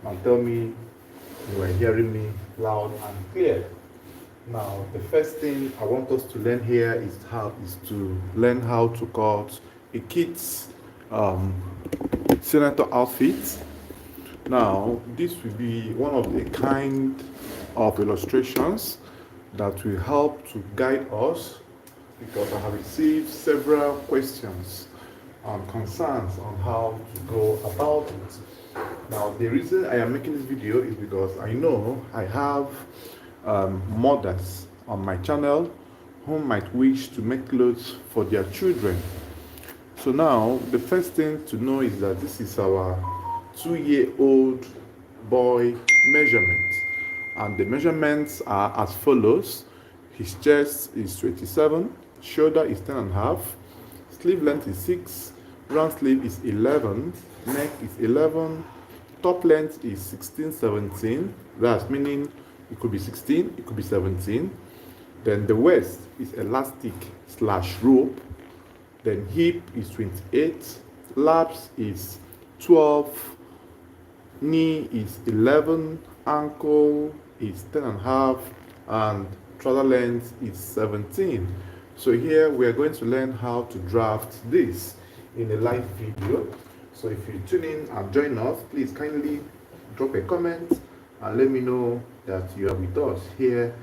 and tell me you are hearing me loud and clear. Now, the first thing I want us to learn here is to learn how to cut a kid's senator outfit. Now, this will be one of the kind of illustrations that will help to guide us, because I have received several questions and concerns on how to go about it. Now, the reason I am making this video is because I know I have mothers on my channel who might wish to make clothes for their children. So now, the first thing to know is that this is our 2-year-old boy measurement, and the measurements are as follows. His chest is 27, shoulder is 10 and a half, sleeve length is 6, round sleeve is 11, neck is 11, top length is 16, 17. That's meaning it could be 16, it could be 17. Then the waist is elastic / rope. Then hip is 28, laps is 12, knee is 11, ankle is 10 and a half, and trouser length is 17. So here we are going to learn how to draft this in a live video. So if you tune in and join us, please kindly drop a comment and let me know that you are with us here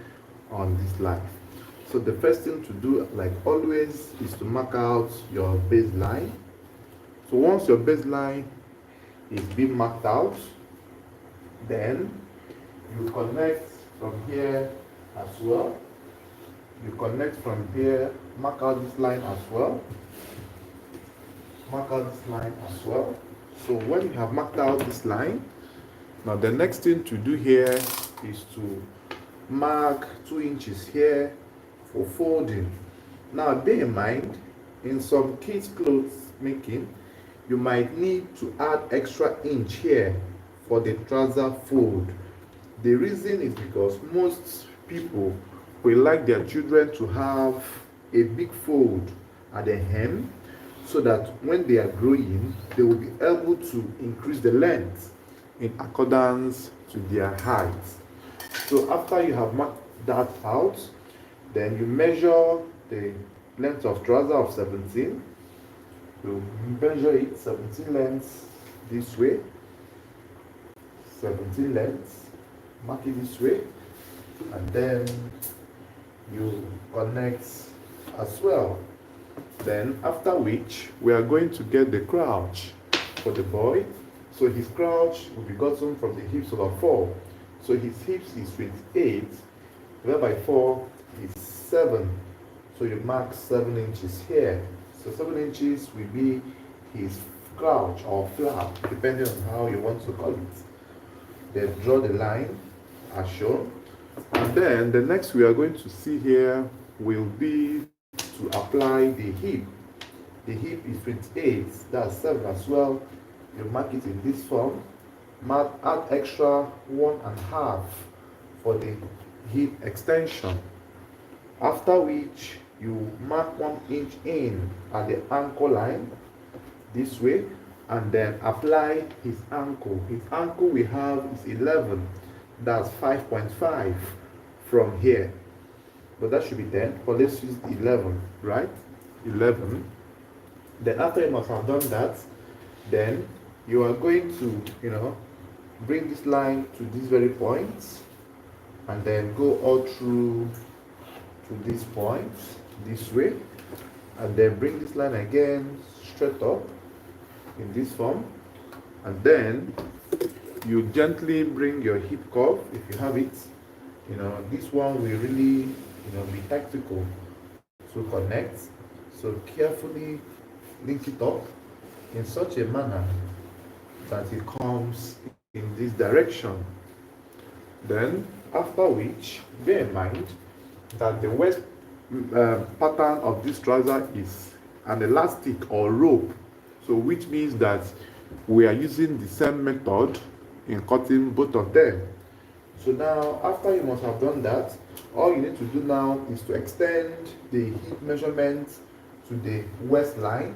on this live. So the first thing to do, like always, is to mark out your baseline. So once your baseline is being marked out, then you connect from here as well. You connect from here, mark out this line as well. Mark out this line as well. So when you have marked out this line, now the next thing to do here is to mark 2 inches here for folding. Now bear in mind, in some kids clothes making, you might need to add extra inch here for the trouser fold. The reason is because most people will like their children to have a big fold at the hem, so that when they are growing, they will be able to increase the length in accordance to their height. So after you have marked that out, then you measure the length of trouser of 17. You measure it 17 lengths this way, 17 lengths, mark it this way, and then you connect as well. Then after which we are going to get the crouch for the boy. So his crouch will be gotten from the hips over 4. So his hips is 28, divided by 4 is 7. So you mark 7 inches here. So 7 inches will be his crouch or flap, depending on how you want to call it. Then draw the line as shown. And then the next we are going to see here will be to apply the hip. The hip is 28, that's 7 as well. You mark it in this form. Add extra 1.5 for the hip extension. After which you mark 1 inch in at the ankle line this way, and then apply his ankle. His ankle we have is 11, that's 5.5 from here, but that should be 10, but let's use 11, right? 11. Then after you must have done that, then you are going to bring this line to this very point, and then go all through to this point this way, and then bring this line again straight up in this form, and then you gently bring your hip curve if you have it. This one will really be tactical to connect, so carefully link it up in such a manner that it comes in this direction. Then after which, bear in mind that the waist pattern of this trouser is an elastic or rope, so which means that we are using the same method in cutting both of them. So now after you must have done that, all you need to do now is to extend the hip measurement to the waistline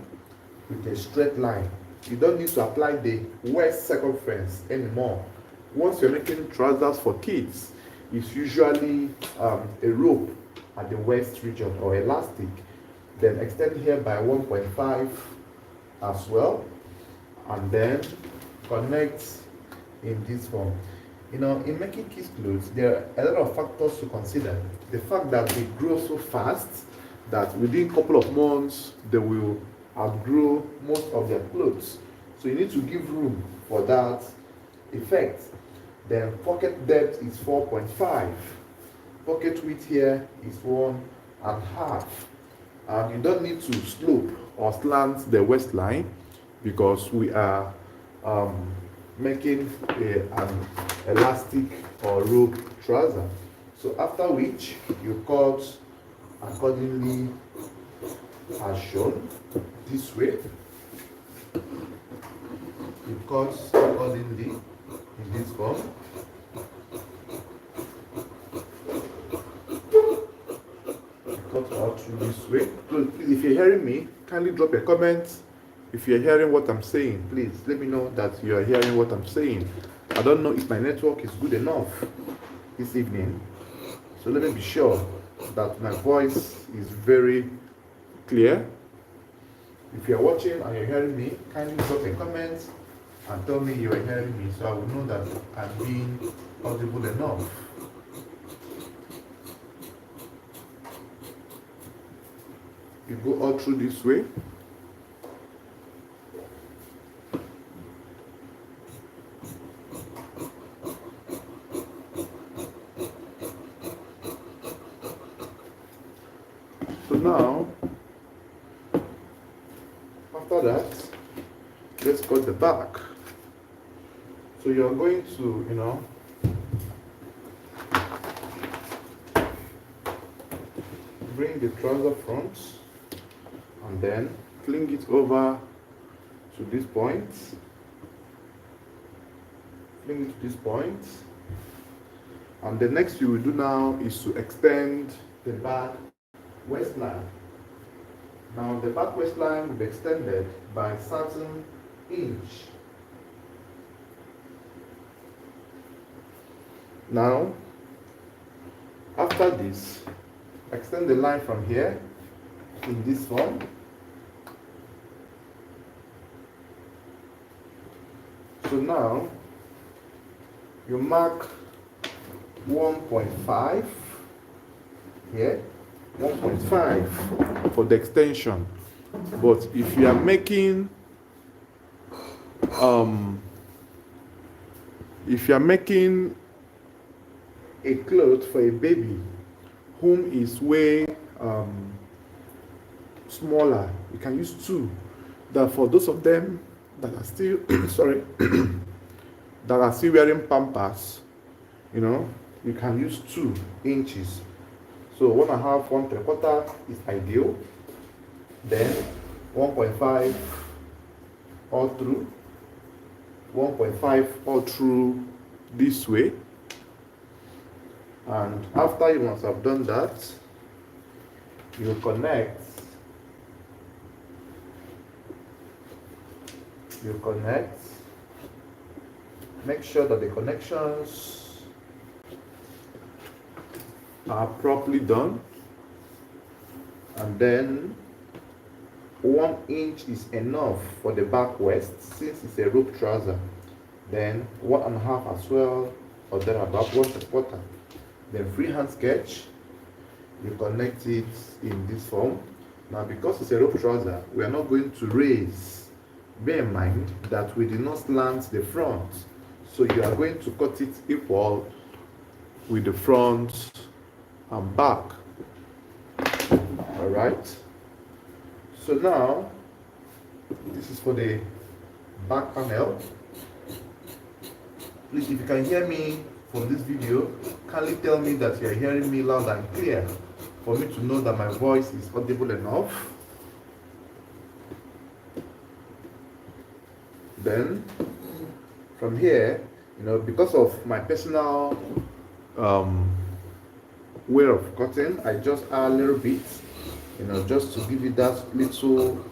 with a straight line. You don't need to apply the waist circumference anymore. once you're making trousers for kids, it's usually a rope at the waist region or elastic, then extend here by 1.5 as well, and then connect in this form. In making kids clothes, there are a lot of factors to consider. The fact that they grow so fast that within a couple of months they will outgrow most of their clothes. So you need to give room for that effect. Then pocket depth is 4.5. Pocket width here is 1.5. And you don't need to slope or slant the waistline because we are making an elastic or rope trouser. So after which you cut accordingly as shown this way. You cut accordingly in this form. You cut out through this way. Please, if you're hearing me, kindly drop a comment. If you're hearing what I'm saying, please let me know that you are hearing what I'm saying. I don't know if my network is good enough this evening, so let me be sure that my voice is very clear. If you're watching and you're hearing me, kindly drop a comment and tell me you are hearing me so I will know that I'm being audible enough. You go all through this way. So now, after that, let's cut the back. So you're going to, bring the trouser front and then fling it over to this point. Fling it to this point. And the next you will do now is to extend the back waistline. Now the back waistline will be extended by a certain inch. Now, after this, extend the line from here in this form. So now, you mark 1.5 here. 1.5 for the extension, but if you are making a cloth for a baby whom is way smaller, you can use 2. That for those of them that are still that are still wearing pampers, you can use 2 inches. So 1.5, 1.75 is ideal. Then 1.5 all through. 1.5 all through this way. And after you must have done that, you connect. Make sure that the connections are properly done, and then 1 inch is enough for the back waist since it's a rope trouser. Then 1.5 as well, or thereabout, 1.25. Then freehand sketch, you connect it in this form. Now because it's a rope trouser, we are not going to raise. Bear in mind that we did not slant the front, so you are going to cut it equal with the front and back. All right, so now this is for the back panel. Please, if you can hear me from this video, kindly tell me that you are hearing me loud and clear for me to know that my voice is audible enough. Then from here, because of my personal way of cutting, I just add a little bit, just to give it that little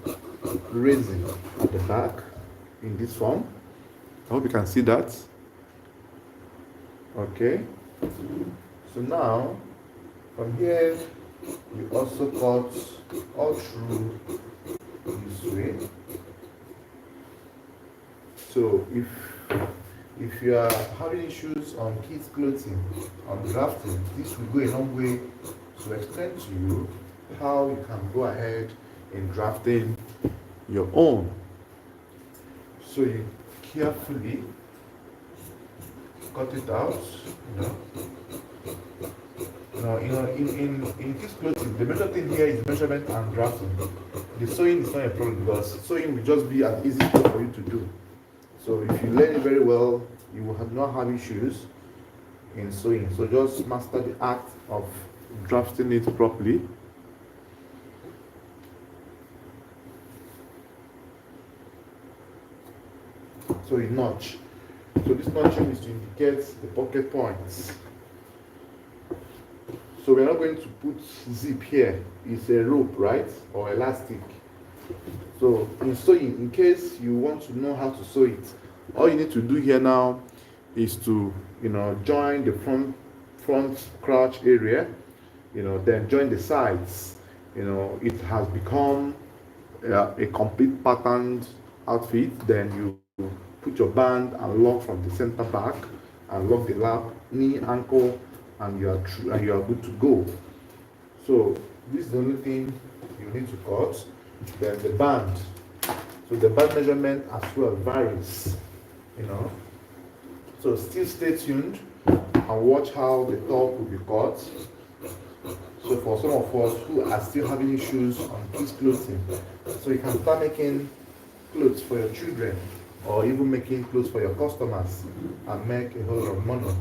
raising at the back in this form. I hope you can see that. Okay, so now from here you also cut all through this way. So if you are having issues on kids clothing, on drafting, this will go a long way to explain to you how you can go ahead in drafting your own. So you carefully cut it out, in kids clothing, the major thing here is measurement and drafting. The sewing is not a problem because sewing will just be an easy thing for you to do. So if you learn it very well, you will not have issues in sewing. So just master the act of drafting it properly. So you notch. So this notching is to indicate the pocket points. So we're not going to put zip here. It's a rope, right? Or elastic. So in sewing, in case you want to know how to sew it, all you need to do here now is to, join the front crotch area, then join the sides. It has become a complete patterned outfit. Then you put your band and lock from the center back and lock the lap, knee, ankle, and you are good to go. So this is the only thing you need to cut. Then the band. So the band measurement as well varies, So still stay tuned and watch how the top will be cut. So for some of us who are still having issues on kids clothing, so you can start making clothes for your children or even making clothes for your customers and make a whole lot of money.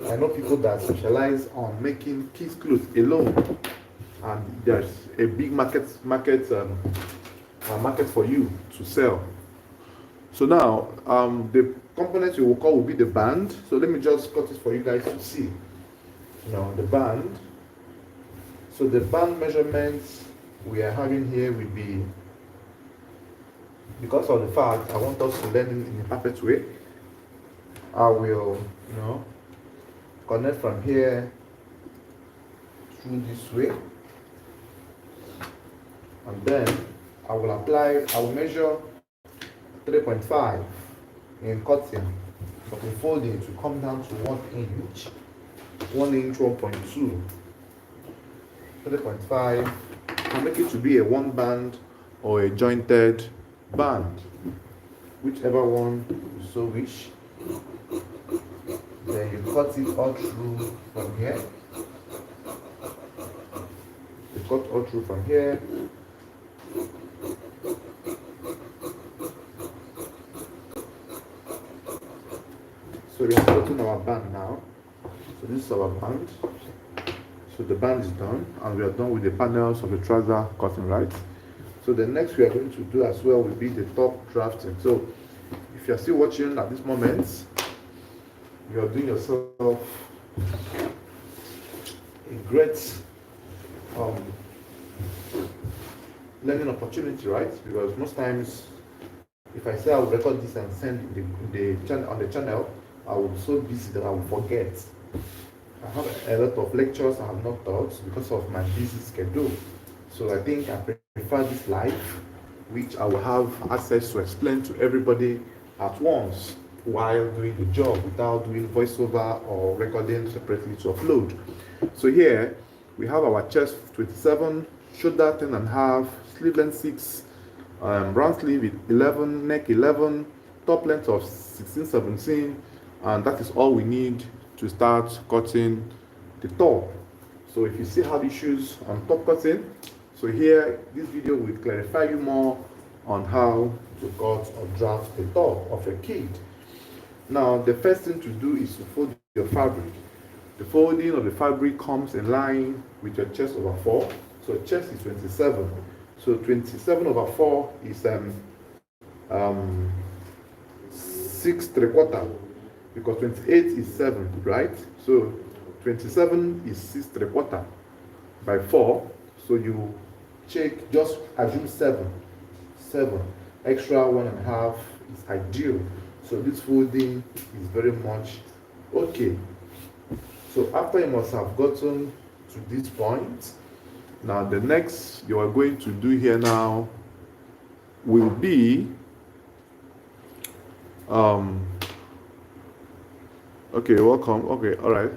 I know people that specialize on making kids clothes alone, and there's a big market for you to sell. So now the components you will call will be the band. So let me just cut it for you guys to see. The band. So the band measurements we are having here will be, because of the fact I want us to learn in a perfect way, I will connect from here through this way, and then I will measure 3.5 in cutting, but in folding to come down to 1 inch, 1.2. 3.5, and make it to be a one band or a jointed band, whichever one you so wish. Then you cut it all through from here. You cut all through from here. So we are cutting our band now. So this is our band. So the band is done, and we are done with the panels of the trouser cutting, right? So the next we are going to do as well will be the top drafting. So if you are still watching at this moment, you are doing yourself a great learning opportunity, right? Because most times, if I say I will record this and send the channel on the channel, I will be so busy that I will forget. I have a lot of lectures I have not taught because of my busy schedule. So I think I prefer this live, which I will have access to explain to everybody at once while doing the job without doing voiceover or recording separately to upload. So here we have our chest 27, shoulder 10.5, sleeve length 6, round sleeve 11, neck 11, top length of 16, 17, and that is all we need to start cutting the top. So if you still have issues on top cutting, so here this video will clarify you more on how to cut or draft the top of a kid. Now the first thing to do is to fold your fabric. The folding of the fabric comes in line with your chest over 4. So chest is 27. So 27 over 4 is 6 3/4, because 28 is 7, right? So 27 is 6 3/4 by 4. So you check, just assume 7. Extra 1.5 is ideal. So this folding is very much Okay, so after you must have gotten to this point, now the next you are going to do here now will be okay, welcome. Okay, all right,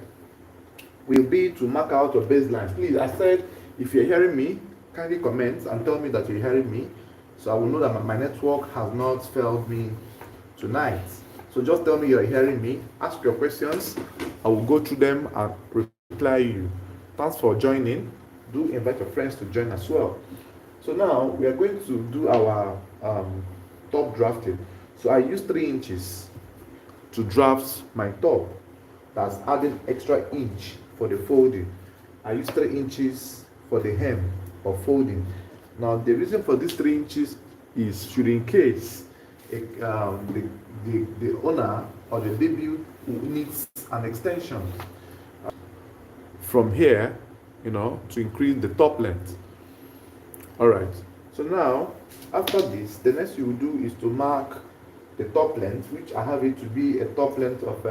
will be to mark out your baseline. Please, I said, if you're hearing me, kindly comment and tell me that you're hearing me, so I will know that my network has not failed me tonight. So just tell me you're hearing me, ask your questions, I will go through them and reply you. Thanks for joining. Do invite your friends to join as well. So now we are going to do our top drafting. So I use 3 inches to draft my top. That's adding extra inch for the folding. I use 3 inches for the hem of folding. Now the reason for these 3 inches is should in case the owner or the debut needs an extension from here, to increase the top length. All right. So now, after this, the next you will do is to mark the top length, which I have it to be a top length of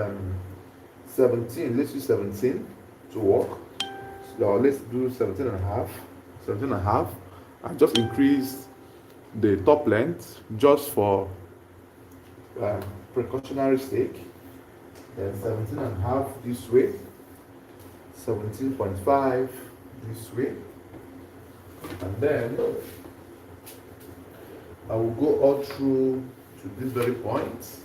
17. Let's use 17 to work. So let's do 17 and a half. 17 and a half. I just increase the top length just for precautionary sake. Then 17 and a half this way. 17.5 this way. And then I will go all through to this very point.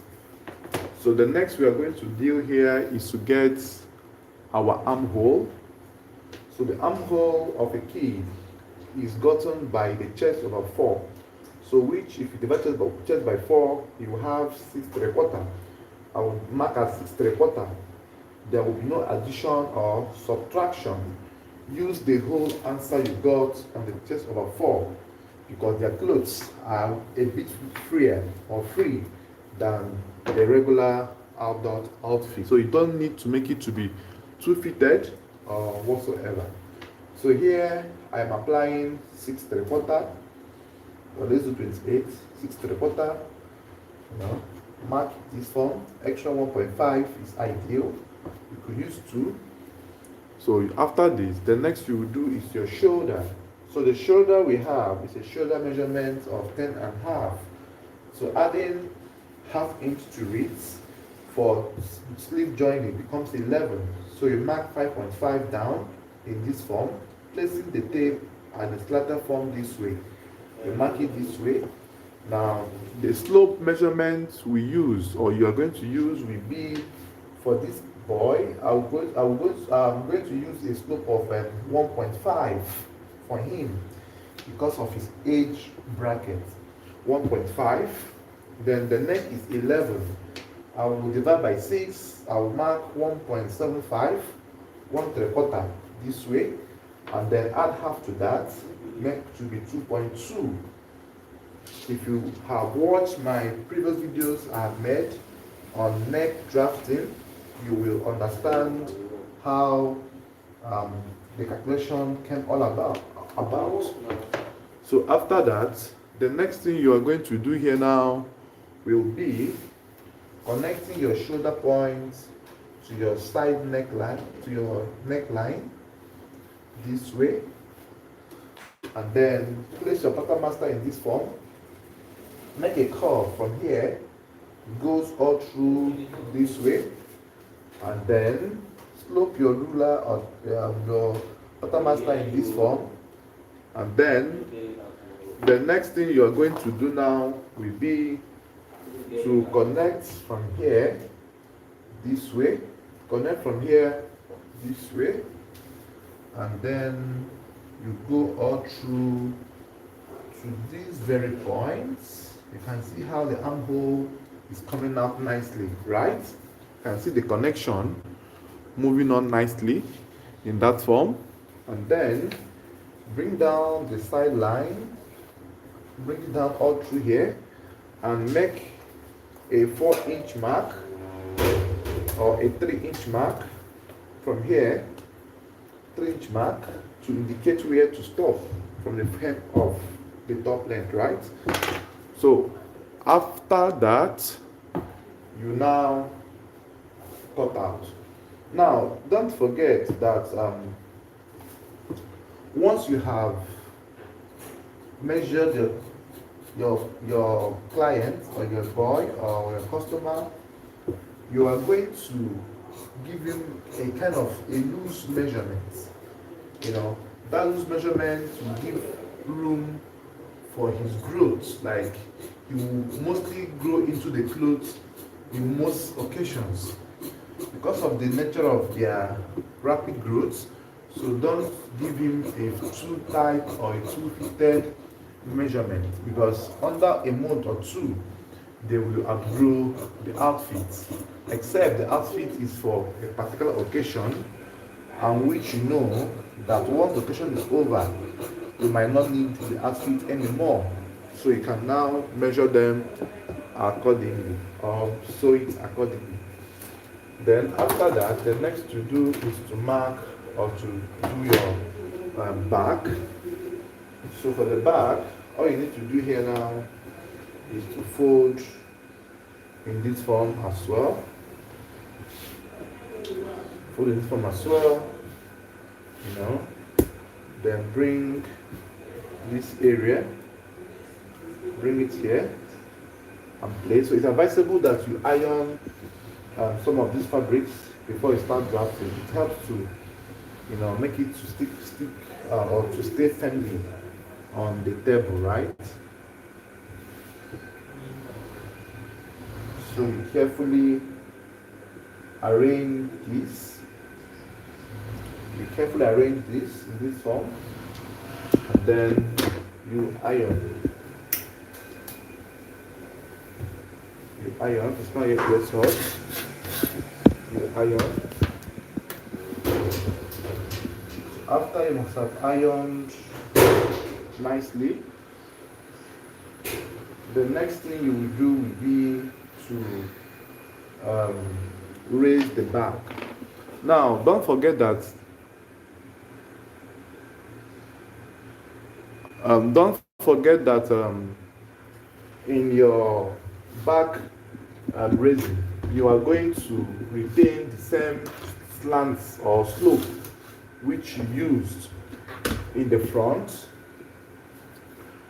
So the next we are going to deal here is to get our armhole. So the armhole of a kid is gotten by the chest over 4. So which, if you divide chest by 4, you will have 6 3/4. I will mark as 6 3/4. There will be no addition or subtraction. Use the whole answer you got on the chest over 4 because their clothes are a bit freer or free than the regular outdoor outfit. So you don't need to make it to be too fitted or whatsoever. So here I am applying 6 3/4. Well, let's do 28, 6 3/4. Mark this form. Extra 1.5 is ideal. You could use 2. So after this, the next you will do is your shoulder. So the shoulder we have is a shoulder measurement of 10 and a half. So adding ½ inch to it for sleeve joint, it becomes 11. So you mark 5.5 down in this form, placing the tape at the slanted form this way. You mark it this way. Now the slope measurement we use, or you are going to use, will be for this boy. I'm going to use a slope of 1.5 for him because of his age bracket. 1.5. Then the neck is 11. I will divide by 6. I will mark 1.75, 1 3/4 this way, and then add half to that, neck to be 2.2. If you have watched my previous videos I have made on neck drafting, you will understand how the calculation came all about. So after that, the next thing you are going to do here now will be connecting your shoulder points to your side neckline, this way, and then place your pattern master in this form. Make a curve from here, goes all through this way, and then slope your ruler or your pattern master in this form. And then the next thing you are going to do now will be to connect from here this way, connect from here this way, and then you go all through to these very points. You can see how the armhole is coming out nicely, right? You can see the connection moving on nicely in that form. And then bring down the side line, bring it down all through here, and make a 4-inch mark or a 3-inch mark from here, 3-inch mark to indicate where to stop from the hem of the top length, right? So after that, you now cut out. Now, don't forget that once you have measured your client or your boy or your customer, you are going to give him a kind of a loose measurement. You know, that loose measurement will give room for his growth. Like, he will mostly grow into the clothes in most occasions because of the nature of their rapid growth. So don't give him a too tight or a too fitted measurement, because under a month or two they will outgrow the outfit, except the outfit is for a particular occasion, and which you know that once the occasion is over you might not need the outfit anymore. So you can now measure them accordingly or sew it accordingly. Then after that, the next to do is to mark or to do your back. So for the back, all you need to do here now is to fold in this form as well. Fold in this form as well, you know. Then bring this area, bring it here and place. So it's advisable that you iron some of these fabrics before you start drafting. It helps to, you know, make it to stick or to stay firmly on the table, right? So you carefully arrange this. You carefully arrange this in this form, and then you iron. You iron. It's not yet hot. You iron. After you must have ironed nicely, the next thing you will do will be to raise the back. Now, don't forget that in your back raising, you are going to retain the same slants or slope which you used in the front.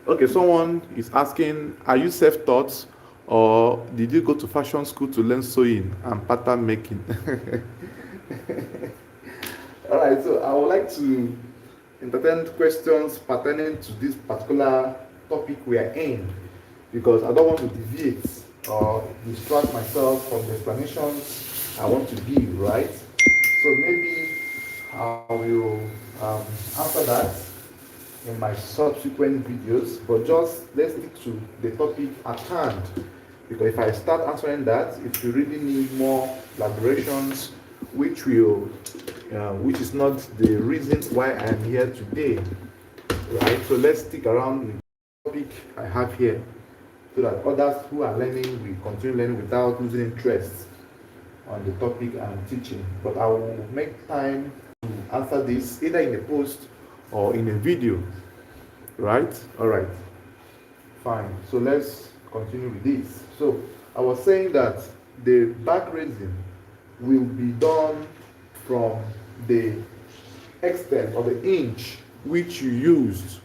Okay, someone is asking, are you self-taught or did you go to fashion school to learn sewing and pattern making? All right, so I would like to entertain questions pertaining to this particular topic we are in, because I don't want to deviate or distract myself from the explanations I want to give, right? So maybe I will answer that in my subsequent videos, but just let's stick to the topic at hand, because if I start answering that, if you really need more elaborations, which is not the reason why I am here today, right? So let's stick around with the topic I have here, so that others who are learning will continue learning without losing interest on the topic I'm teaching. But I will make time to answer this either in a post or in a video, right? All right, fine. So let's continue with this. So I was saying that the back raising will be done from the extent or the inch which you used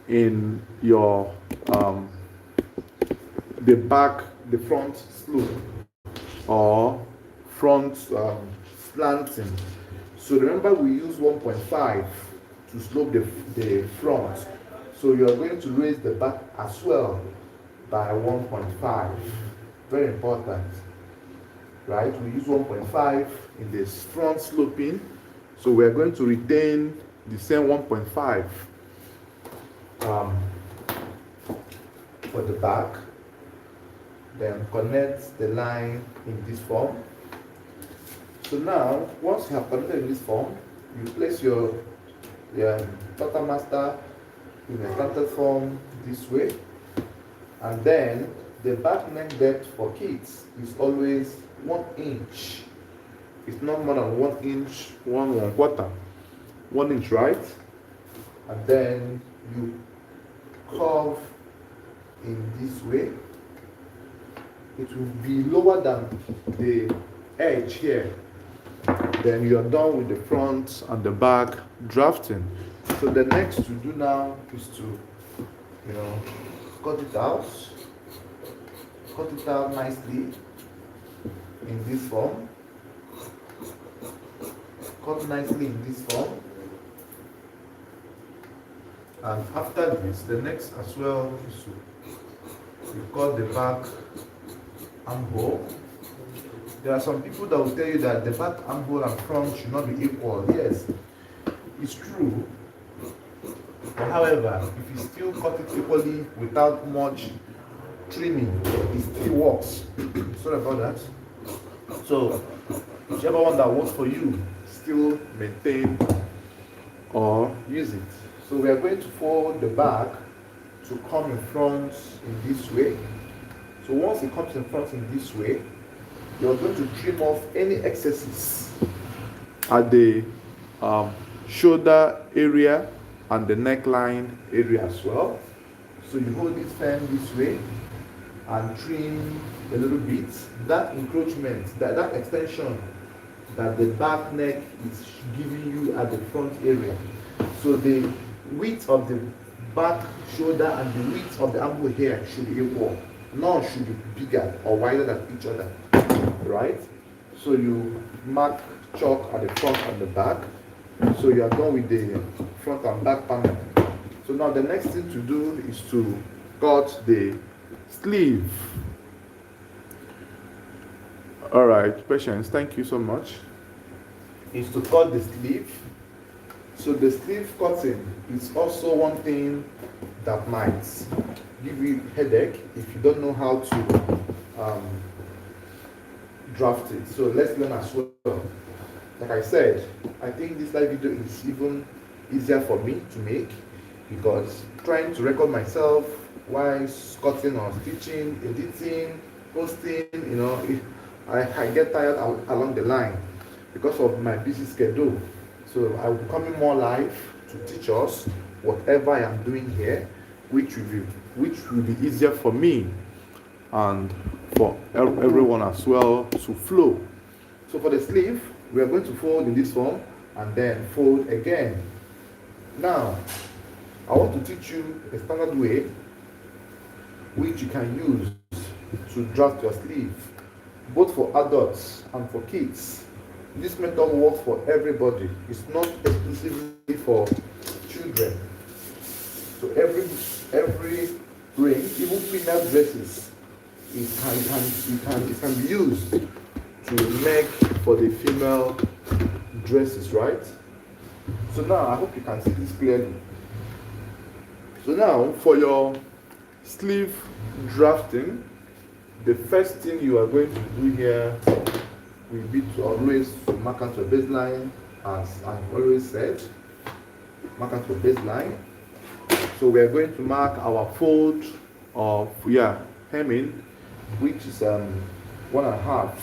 in your the front slope or front slanting. So remember, we use 1.5 to slope the front. So you are going to raise the back as well by 1.5. Very important, right? We use 1.5 in this front sloping. So we are going to retain the same 1.5 for the back. Then connect the line in this form. So now, once you have connected in this form, you place your quartermaster in a standard form this way, and then the back neck depth for kids is always 1 inch. It's not more than 1 inch, 1/4, 1 inch, right? And then you curve in this way. It will be lower than the edge here. Then you're done with the front and the back drafting. So the next to do now is to, cut it out. Cut it out nicely in this form. Cut nicely in this form. And after this, the next as well is to cut the back armhole. There are some people that will tell you that the back armhole and front should not be equal. Yes, it's true. But however, if you still cut it equally without much trimming, it still works. Sorry about that. So, whichever one that works for you, still maintain or use it. So we are going to fold the back to come in front in this way. So once it comes in front in this way, you're going to trim off any excesses at the shoulder area and the neckline area as well. So you hold this pen this way and trim a little bit. That encroachment, that extension that the back neck is giving you at the front area. So the width of the back shoulder and the width of the armhole here should be equal. None should be bigger or wider than each other, right? So you mark chalk at the front and the back. So you are done with the front and back panel. So now the next thing to do is to cut the sleeve. All right, Patience, thank you so much. Is to cut the sleeve. So the sleeve cutting is also one thing that might give you headache if you don't know how to draft it. So let's learn as well. Like I said, I think this live video is even easier for me to make because trying to record myself while cutting or stitching, editing, posting, I get tired along the line because of my busy schedule. So I will be coming more live to teach us whatever I am doing here, which will be easier for me and for everyone as well to flow. So for the sleeve, we are going to fold in this form and then fold again. Now, I want to teach you a standard way which you can use to draft your sleeve, both for adults and for kids. This method works for everybody. It's not exclusively for children. So every range, even female dresses, it can be used to make for the female dresses, right? So now I hope you can see this clearly. So now for your sleeve drafting, the first thing you are going to do here will be to always mark out your baseline, as I've always said. Mark out your baseline. So we are going to mark our fold of hemming, which is 1.5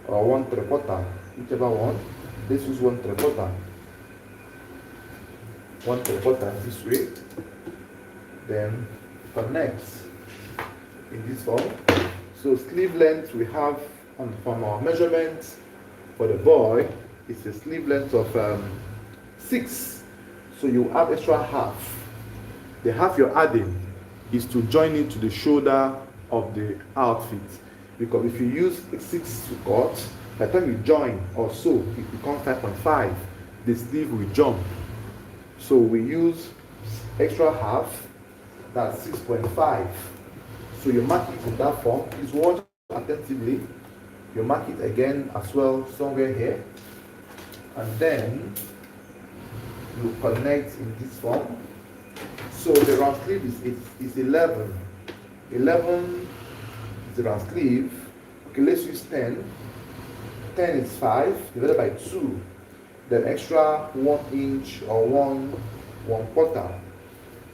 or 1/3, whichever one. This is 1/3. 1/3 this way. Then connect in this form. So sleeve length we have from our measurements for the boy is a sleeve length of 6. So you add extra half. The half you're adding is to join it to the shoulder of the outfit. Because if you use 6 to cut, by the time you join or sew, it becomes 5.5. The sleeve will jump. So we use extra half, that's 6.5. So you mark it in that form. Please watch attentively. You mark it again as well somewhere here. And then you connect in this form. So the round sleeve is 11. 11 is the round sleeve. Okay, let's use 10. 10 is 5 divided by 2. Then extra 1 inch or 1/4.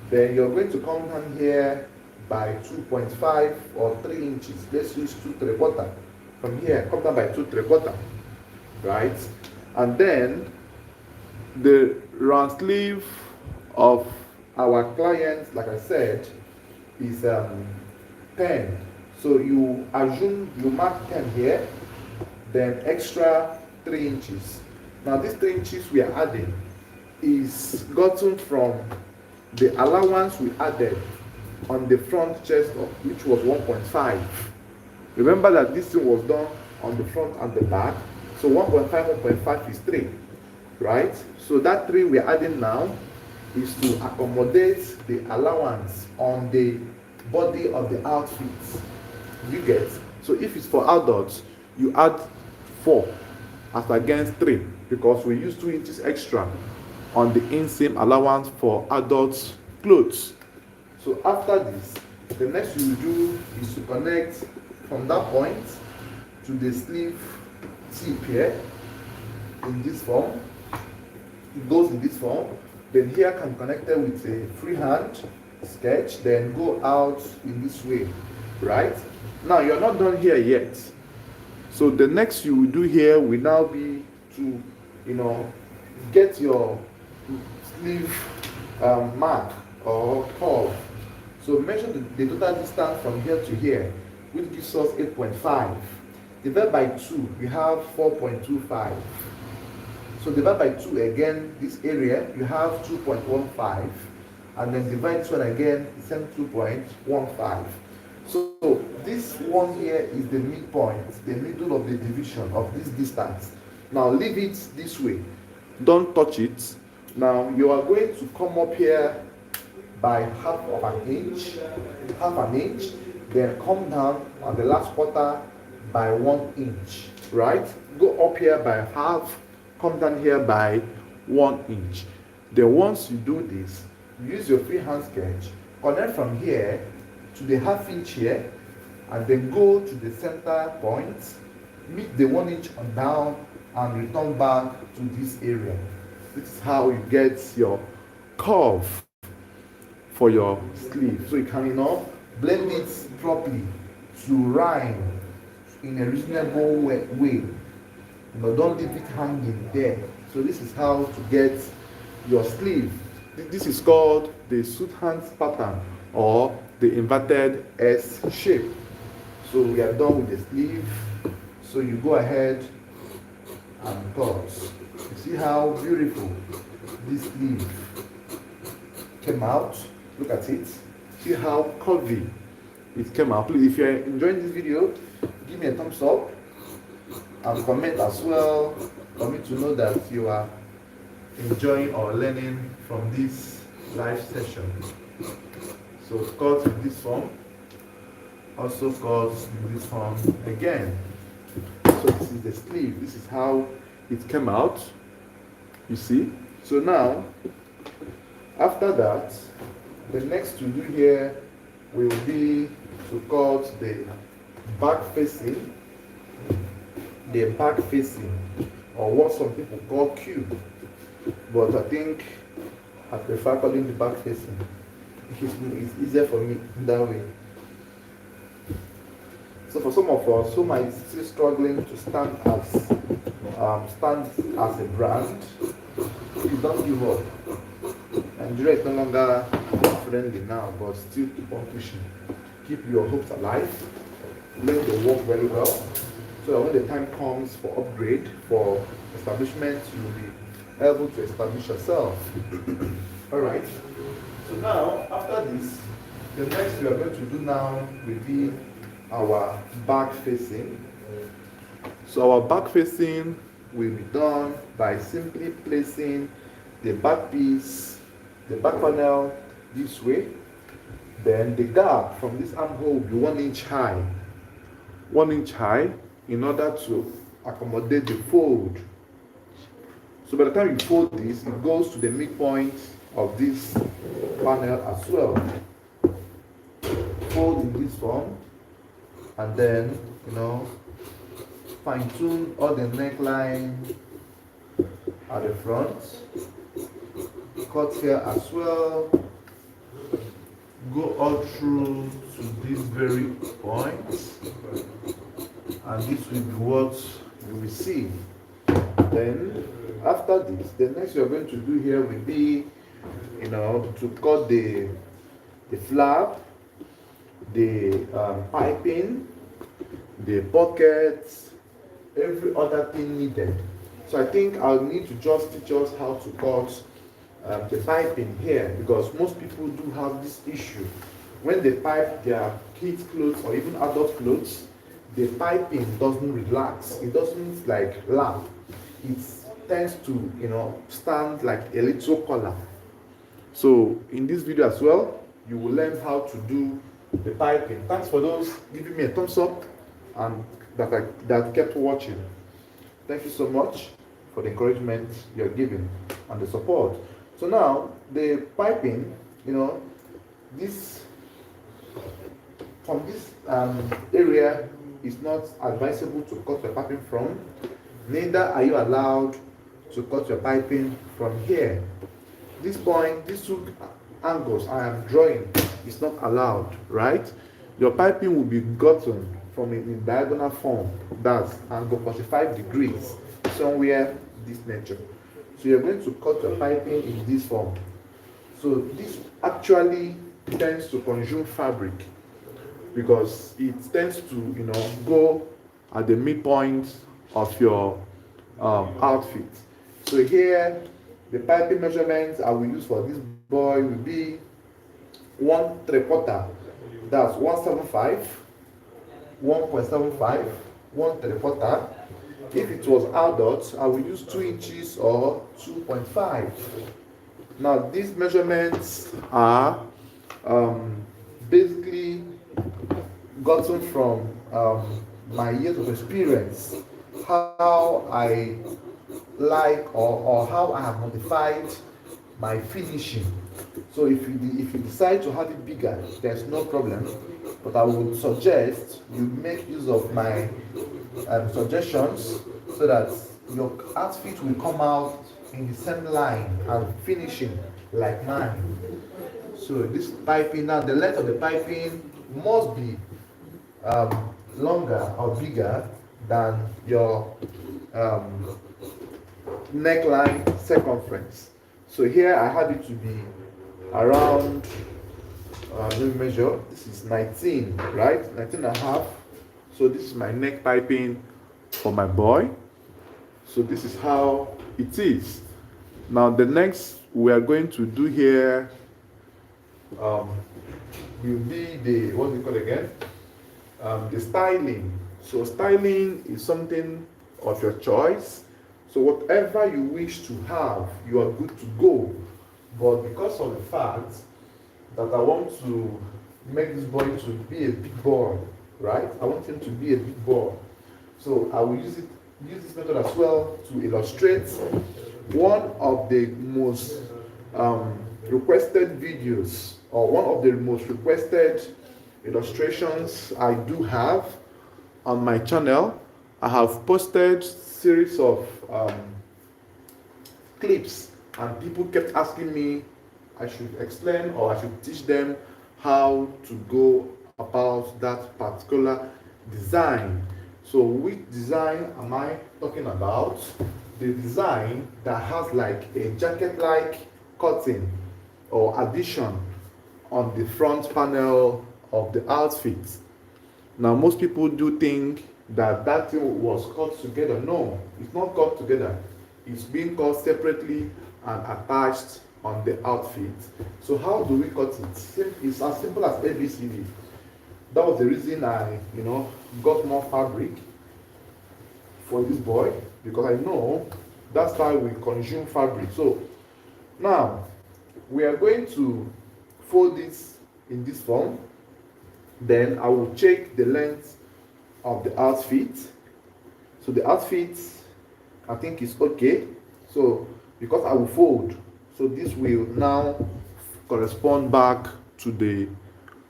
Then you're going to come down here by 2.5 or 3 inches. Let's use 2/3. From here, come down by 2/3. Right? And then the round sleeve of our client, like I said, is 10. So you assume you mark 10 here, then extra 3 inches. Now this 3 inches we are adding is gotten from the allowance we added on the front chest, which was 1.5. Remember that this thing was done on the front and the back, so 1.5, 1.5 is 3, right? So that 3 we are adding now is to accommodate the allowance on the body of the outfit. You get? So if it's for adults, you add 4 as against 3, because we use 2 inches extra on the inseam allowance for adults clothes. So after this, the next you will do is to connect from that point to the sleeve tip here in this form. It goes in this form. Then here can be connected with a freehand sketch, then go out in this way, right? Now you're not done here yet. So the next you will do here will now be to, get your sleeve mark or curve. So measure the total distance from here to here, which gives us 8.5. Divide by 2, we have 4.25. So divide by 2 again, this area, you have 2.15. And then divide this one again, the same 2.15. So this one here is the midpoint, the middle of the division of this distance. Now leave it this way. Don't touch it. Now you are going to come up here by half an inch, then come down at the last quarter by 1 inch, right? Go up here by half, come down here by 1 inch. Then once you do this, use your freehand sketch, connect from here to the half inch here, and then go to the center point, meet the 1 inch on down, and return back to this area. This is how you get your curve for your sleeve. So you can, blend it properly to rhyme in a reasonable way. Don't leave it hanging there. So this is how to get your sleeve. This is called the suit hands pattern or the inverted S shape. So we are done with the sleeve. So you go ahead and cut. You see how beautiful this sleeve came out. Look at it. See how curvy it came out. Please, if you're enjoying this video, give me a thumbs up and comment as well for me to know that you are enjoying or learning from this live session. So cut in this form, also cut in this form again. So this is the sleeve. This is how it came out. You see? So now, after that, the next to do here will be to cut the back facing, or what some people call cube. But I think I prefer calling the back facing. It's easier for me that way. So for some of us who might still struggling to stand as a brand, please don't give up. Nigeria is no longer friendly now, but still keep on pushing. Keep your hopes alive. Learn the work very well, so that when the time comes for upgrade, for establishment, you'll be able to establish yourself. Alright. So now, after this, the next we are going to do now will be our back facing. So our back facing will be done by simply placing the back piece, the back panel this way. Then the gap from this armhole will be 1 inch high. 1 inch high in order to accommodate the fold. So by the time you fold this, it goes to the midpoint of this panel as well. Fold in this form, and then fine tune all the neckline at the front. Cut here as well. Go all through to this very point, and this will be what you will see. Then after this, the next you're going to do here will be to cut the flap, the piping, the pockets, every other thing needed. So I think I'll need to just teach us how to cut the piping here, because most people do have this issue. When they pipe their kids' clothes or even adult clothes, the piping doesn't relax. It doesn't like lap. It tends to, stand like a little collar. So in this video as well, you will learn how to do the piping. Thanks for those giving me a thumbs up and that kept watching. Thank you so much for the encouragement you're giving and the support. So now the piping, this from this area is not advisable to cut your piping from. Neither are you allowed to cut your piping from here. This point, these two angles I am drawing is not allowed, right? Your piping will be gotten from a diagonal form, that's angle 45 degrees, somewhere this nature. So you're going to cut your piping in this form. So this actually tends to consume fabric because it tends to, go at the midpoint of your outfit. So here, the piping measurements I will use for this boy will be 1/3, that's 175, 1.75, 1/3. If it was adult, I will use 2 inches or 2.5. Now these measurements are basically gotten from my years of experience, how I like or how I have modified my finishing. So if you decide to have it bigger, there's no problem, but I would suggest you make use of my suggestions so that your outfit will come out in the same line and finishing like mine. So this piping, now the length of the piping must be longer or bigger than your neckline circumference. So here I had it to be around, let me measure, this is 19, right? 19 and a half. So this is my neck piping for my boy. So this is how it is. Now the next we are going to do here will be the, what do you call it again? The styling. So styling is something of your choice. So whatever you wish to have, you are good to go. But because of the fact that I want to make this boy to be a big boy, right? I want him to be a big boy. So I will use this method as well to illustrate one of the most requested videos, or one of the most requested illustrations I do have on my channel. I have posted series of clips, and people kept asking me I should explain or I should teach them how to go about that particular design. So which design am I talking about? The design that has like a jacket-like cutting or addition on the front panel of the outfit. Now most people do think that thing was cut together. No, it's not cut together. It's being cut separately and attached on the outfit. So how do we cut it? It's as simple as ABCD. That was the reason I, got more fabric for this boy, because I know that's how we consume fabric. So now we are going to fold this in this form. Then I will check the length of the outfit. So the outfit, I think, is okay. So because I will fold, so this will now correspond back to the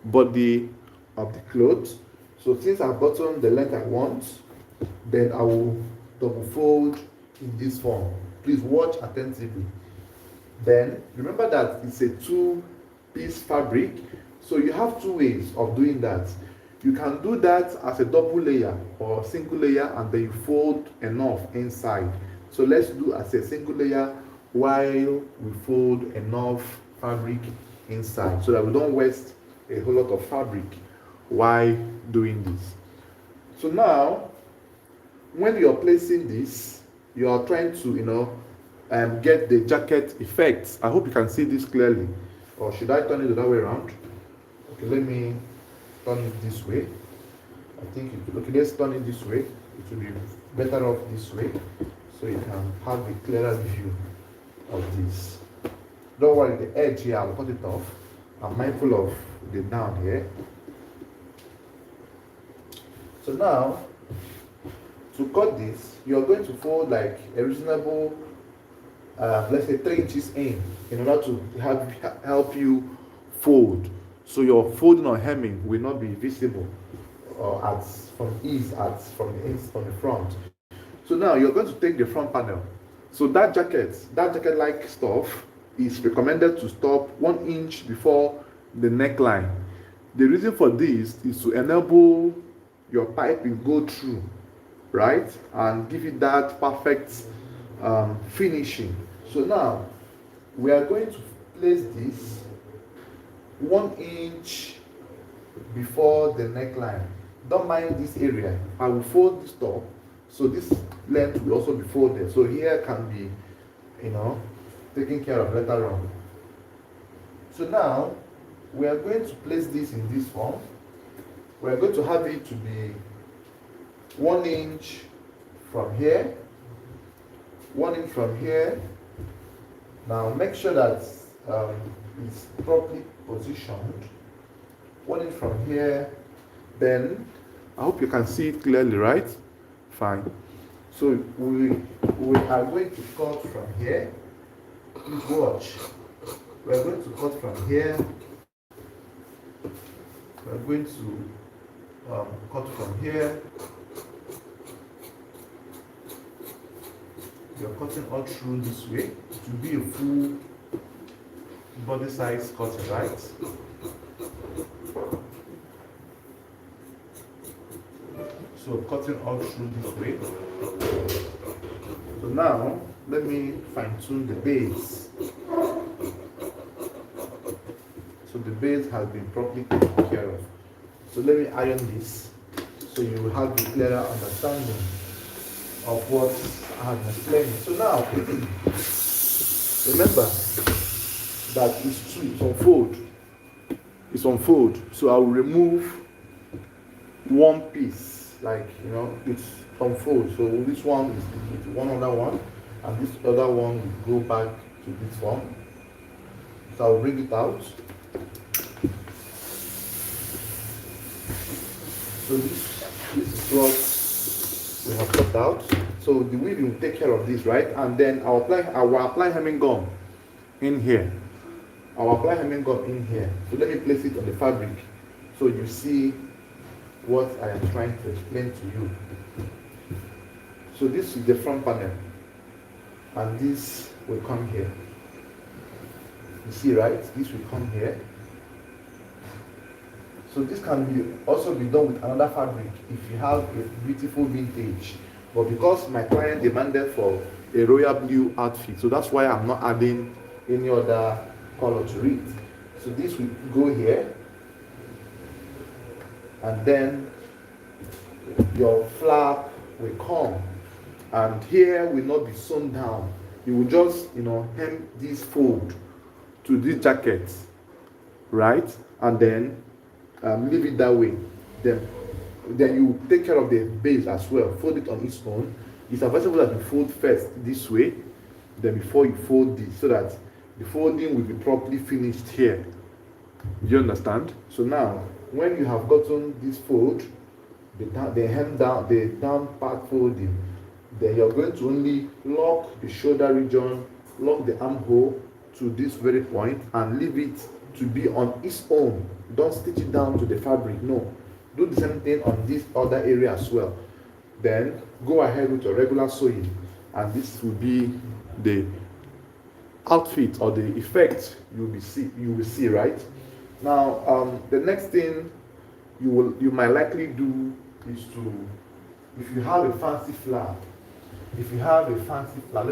body of the clothes. So since I've gotten the length I want, then I will double fold in this form. Please watch attentively. Then remember that it's a 2-piece fabric. So you have 2 ways of doing that. You can do that as a double layer or single layer, and then you fold enough inside. So let's do as a single layer while we fold enough fabric inside, so that we don't waste a whole lot of fabric while doing this. So now when you're placing this, you are trying to, get the jacket effects. I hope you can see this clearly. Or should I turn it the other way around? Okay, let me turn it this way. I think okay, let's turn it this way. It will be better off this way, so you can have a clearer view of this. Don't worry, the edge here, I'll cut it off. I'm mindful of the down here. So now, to cut this, you're going to fold like a reasonable, let's say 3 inches in order to help you fold. So your folding or hemming will not be visible from the front. So now you're going to take the front panel. So that jacket-like stuff is recommended to stop 1 inch before the neckline. The reason for this is to enable your piping go through, right, and give it that perfect finishing. So now we are going to place this 1 inch before the neckline. Don't mind this area. I will fold this top, so this length will also be folded. So here can be, taken care of later on. So now we are going to place this in this form. We are going to have it to be 1 inch from here, 1 inch from here. Now make sure that it's properly positioned. 1 inch from here. Then I hope you can see it clearly, right? Fine. So we are going to cut from here. Please watch. We are going to cut from here. We are going to cut from here. We are cutting all through this way. It will be a full body size cutting, right? So cutting all through this way. So now let me fine tune the base. So the base has been properly taken care of. So let me iron this so you will have a clearer understanding of what I have explained. So now remember that it's on fold. It's on fold. So I will remove one piece. Like, it's on fold. So this one is one other one, and this other one will go back to this one. So I'll bring it out. So this is what we have cut out. So the weaving will take care of this, right? And then I will apply hemming gum in here. I'll apply hemming gum in here. So let me place it on the fabric so you see what I am trying to explain to you. So this is the front panel, and this will come here. You see, right? This will come here. So this can also be done with another fabric if you have a beautiful vintage. But because my client demanded for a royal blue outfit, so that's why I'm not adding any other color to it. So this will go here. And then your flap will come, and here will not be sewn down. You will just hem this fold to this jacket, right? And then leave it that way. Then you take care of the base as well. Fold it on its own. It's advisable that you fold first this way, then before you fold this, so that the folding will be properly finished here. You understand? So now, when you have gotten this fold, the down part folding, then you're going to only lock the shoulder region, lock the armhole to this very point, and leave it to be on its own. Don't stitch it down to the fabric. No, do the same thing on this other area as well. Then go ahead with your regular sewing, and this will be the outfit or the effect you will see, right? Now, the next thing you might likely do is to, if you have a fancy flap, let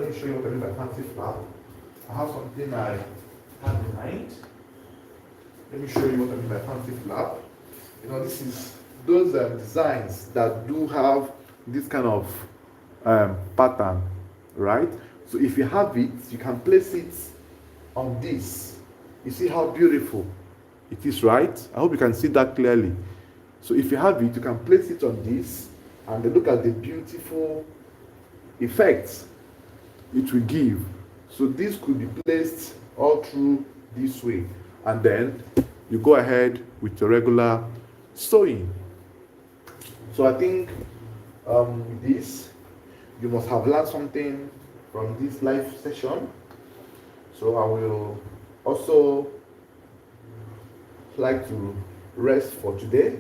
me show you what I mean by fancy flap. I have something I have in mind. Let me show you what I mean by fancy flap. This is those designs that do have this kind of pattern, right? So if you have it, you can place it on this. You see how beautiful it is, right? I hope you can see that clearly. So if you have it, you can place it on this and look at the beautiful effects it will give. So this could be placed all through this way, and then you go ahead with your regular sewing. So I think with this, you must have learned something from this live session. So I will also like to rest for today.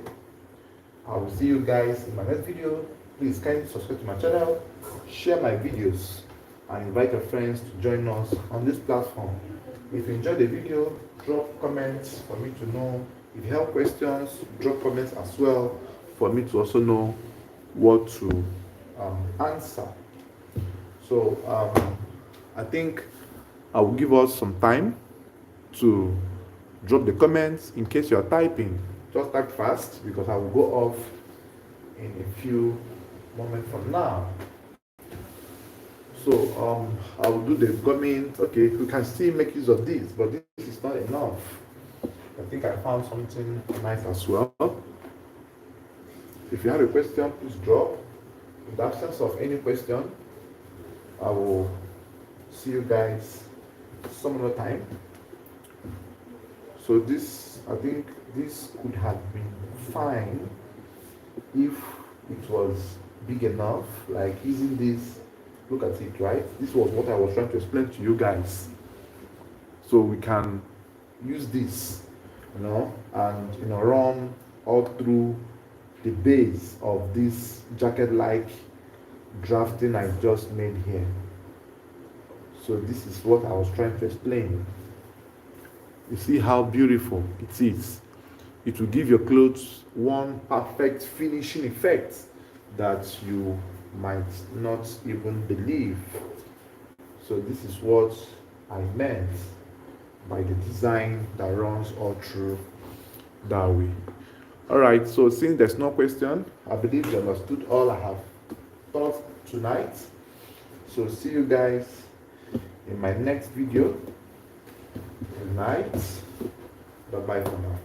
I will see you guys in my next video. Please kindly subscribe to my channel, share my videos, and invite your friends to join us on this platform. If you enjoyed the video, drop comments for me to know. If you have questions, drop comments as well for me to also know what to answer. So I think I will give us some time to drop the comments. In case you're typing, just type fast because I will go off in a few moments from now. So I will do the comment. Okay, we can still make use of this, but this is not enough. I think I found something nice as well. If you have a question, please drop. In the absence of any question, I will see you guys some other time. So this, I think this could have been fine if it was big enough, like using this. Look at it, right? This was what I was trying to explain to you guys. So we can use this, and run all through the base of this jacket-like drafting I just made here. So this is what I was trying to explain. You see how beautiful it is. It will give your clothes one perfect finishing effect that you might not even believe. So this is what I meant by the design that runs all through that way. All right, so since there's no question, I believe you understood all I have taught tonight. So see you guys in my next video. Good night. Bye bye for now.